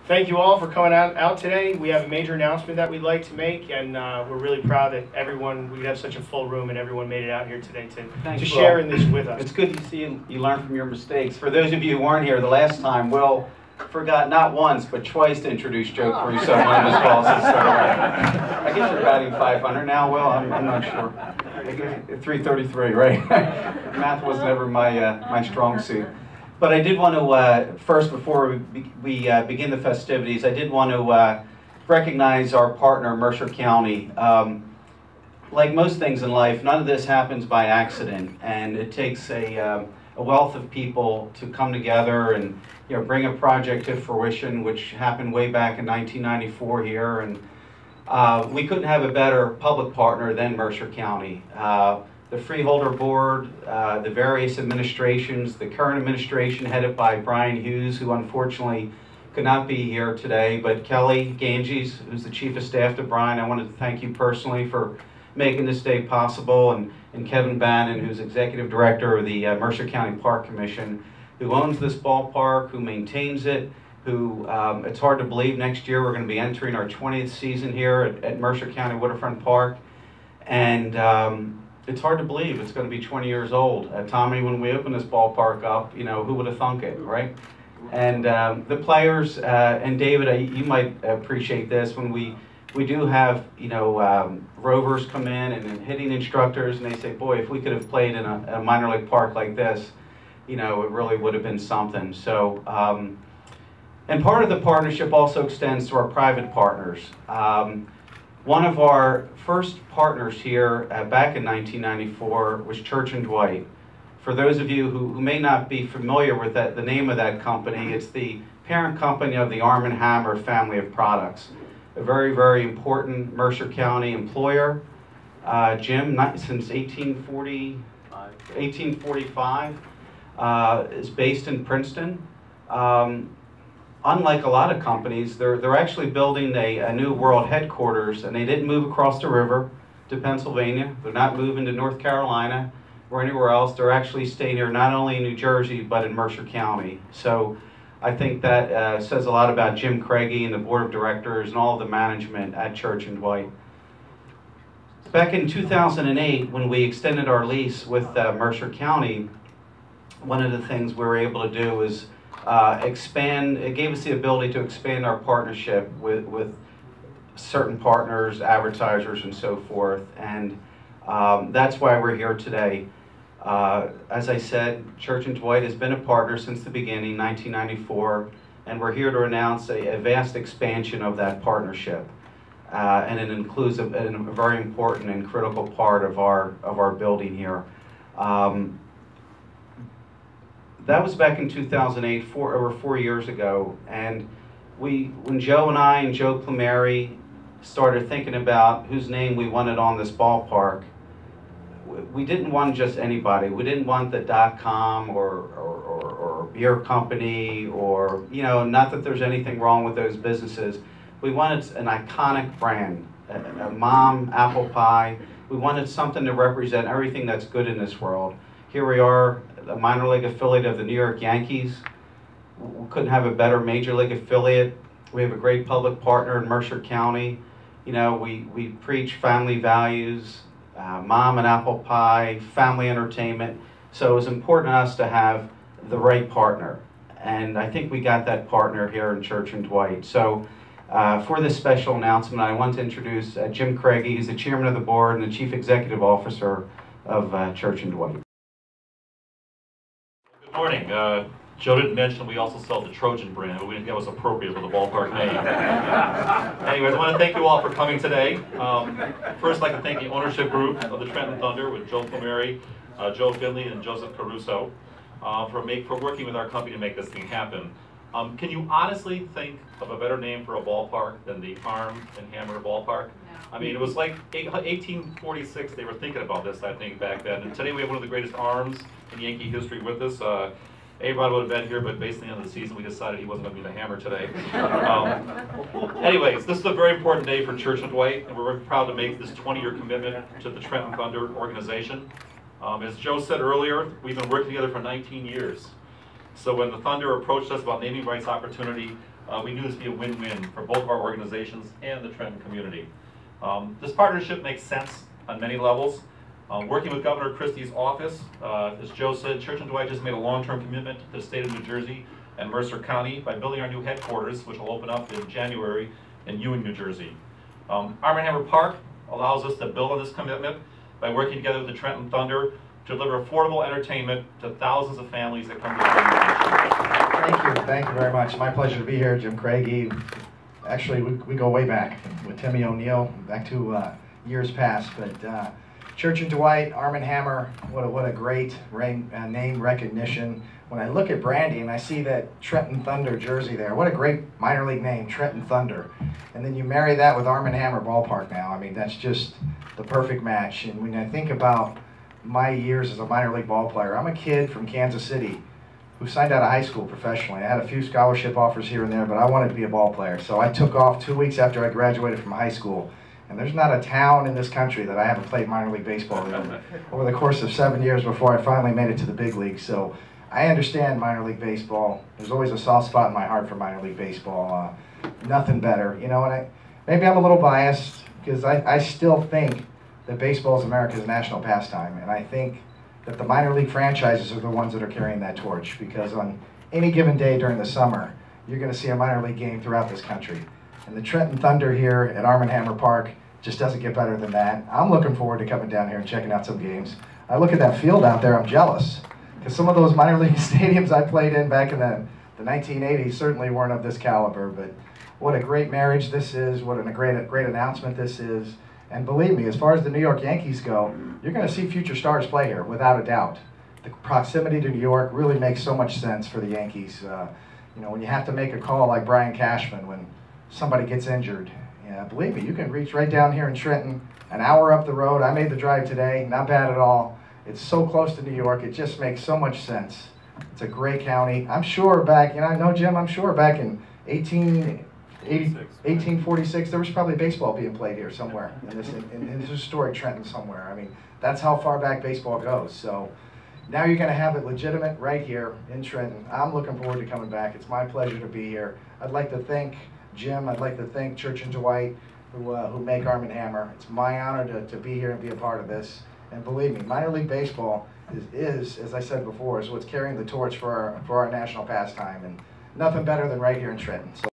thank you all for coming out today. We have a major announcement that we'd like to make, and we're really proud that we have such a full room and everyone made it out here today to share in this with us. It's good to see you learn from your mistakes. For those of you who weren't here the last time, Will forgot not once but twice to introduce Joe Caruso on one of his calls. I guess you're batting 500 now, Will. I'm not sure. 333, right? Math was never my strong suit. But I did want to, first, before we begin the festivities, I did want to recognize our partner, Mercer County. Like most things in life, none of this happens by accident, and it takes a wealth of people to come together and bring a project to fruition, which happened way back in 1994 here. And we couldn't have a better public partner than Mercer County. The Freeholder Board, the various administrations, the current administration headed by Brian Hughes, who unfortunately could not be here today, but Kelly Ganges, who's the Chief of Staff to Brian, I wanted to thank you personally for making this day possible, and Kevin Bannon, who's Executive Director of the Mercer County Park Commission, who owns this ballpark, who maintains it, who, it's hard to believe, next year we're going to be entering our 20th season here at Mercer County Waterfront Park, and it's hard to believe it's going to be 20 years old. Tommy, when we opened this ballpark up, who would have thunk it, right? And the players, and David, you might appreciate this, when we do have, rovers come in and hitting instructors, and they say, boy, if we could have played in a minor league park like this, it really would have been something. So, and part of the partnership also extends to our private partners. One of our first partners here back in 1994 was Church and Dwight. For those of you who may not be familiar with the name of that company, it's the parent company of the Arm & Hammer family of products. A very, very important Mercer County employer. Jim, since 1845, is based in Princeton. Unlike a lot of companies, they're actually building a new world headquarters, and they didn't move across the river to Pennsylvania. They're not moving to North Carolina or anywhere else. They're actually staying here not only in New Jersey, but in Mercer County. So I think that says a lot about Jim Craigie and the board of directors and all of the management at Church and Dwight. Back in 2008, when we extended our lease with Mercer County, one of the things we were able to do was expand. It gave us the ability to expand our partnership with certain partners, advertisers, and so forth. And that's why we're here today. As I said, Church and Dwight has been a partner since the beginning, 1994, and we're here to announce a vast expansion of that partnership. And it includes a very important and critical part of our building here. That was back in 2008, over 4 years ago, and when Joe and I and Joe Plumeri started thinking about whose name we wanted on this ballpark, we didn't want just anybody. We didn't want the .com or beer company, or not that there's anything wrong with those businesses. We wanted an iconic brand, a mom apple pie. We wanted something to represent everything that's good in this world. Here we are, a minor league affiliate of the New York Yankees. We couldn't have a better major league affiliate. We have a great public partner in Mercer County. We preach family values, mom and apple pie, family entertainment. So it was important to us to have the right partner. And I think we got that partner here in Church and Dwight. So for this special announcement, I want to introduce Jim Craigie. He's the chairman of the board and the chief executive officer of Church and Dwight. Good morning. Joe didn't mention we also sell the Trojan brand, but we didn't think that was appropriate for the ballpark name. Anyways, I want to thank you all for coming today. First, I'd like to thank the ownership group of the Trenton Thunder with Joe Plumeri, Joe Finley, and Joseph Caruso for working with our company to make this thing happen. Can you honestly think of a better name for a ballpark than the Arm & Hammer ballpark? I mean, it was like 1846 they were thinking about this, I think, back then. And today we have one of the greatest arms in Yankee history with us. A-Rod would have been here, but based on the end of the season, we decided he wasn't going to be the Hammer today. Anyways, this is a very important day for Church and Dwight, and we're very proud to make this 20-year commitment to the Trenton Thunder organization. As Joe said earlier, we've been working together for 19 years. So when the Thunder approached us about naming rights opportunity, we knew this would be a win-win for both of our organizations and the Trenton community. This partnership makes sense on many levels. Working with Governor Christie's office, as Joe said, Church and Dwight just made a long-term commitment to the state of New Jersey and Mercer County by building our new headquarters, which will open up in January in Ewing, New Jersey. Arm & Hammer Park allows us to build on this commitment by working together with the Trenton Thunder to deliver affordable entertainment to thousands of families that come to the Thank you very much. My pleasure to be here, Jim Craigie. Actually, we go way back with Timmy O'Neill, back to years past. But Church and Dwight, Arm & Hammer, what a great name recognition. When I look at Brandy and I see that Trenton Thunder jersey there, what a great minor league name, Trenton Thunder. And then you marry that with Arm & Hammer Ballpark now. I mean, that's just the perfect match. And when I think about my years as a minor league ball player, I'm a kid from Kansas City who signed out of high school professionally. I had a few scholarship offers here and there, but I wanted to be a ball player. So I took off 2 weeks after I graduated from high school. And there's not a town in this country that I haven't played minor league baseball in over the course of 7 years before I finally made it to the big leagues. So I understand minor league baseball. There's always a soft spot in my heart for minor league baseball. Nothing better, you know. And maybe I'm a little biased because I still think that baseball is America's national pastime, and I think that the minor league franchises are the ones that are carrying that torch, because on any given day during the summer, you're going to see a minor league game throughout this country. And the Trenton Thunder here at Arm & Hammer Park just doesn't get better than that. I'm looking forward to coming down here and checking out some games. I look at that field out there, I'm jealous, because some of those minor league stadiums I played in back in the 1980s certainly weren't of this caliber. But what a great marriage this is, what a great announcement this is. And believe me, as far as the New York Yankees go, you're going to see future stars play here, without a doubt. The proximity to New York really makes so much sense for the Yankees. You know, when you have to make a call like Brian Cashman when somebody gets injured, believe me, you can reach right down here in Trenton, an hour up the road. I made the drive today, not bad at all. It's so close to New York, it just makes so much sense. It's a great county. I'm sure back, I know, Jim, I'm sure back in 1846, there was probably baseball being played here somewhere in this historic Trenton somewhere. I mean, that's how far back baseball goes. So now you're going to have it legitimate right here in Trenton. I'm looking forward to coming back. It's my pleasure to be here. I'd like to thank Jim. I'd like to thank Church and Dwight who make Arm & Hammer. It's my honor to be here and be a part of this. And believe me, minor league baseball is, as I said before, is what's carrying the torch for our national pastime. And nothing better than right here in Trenton. So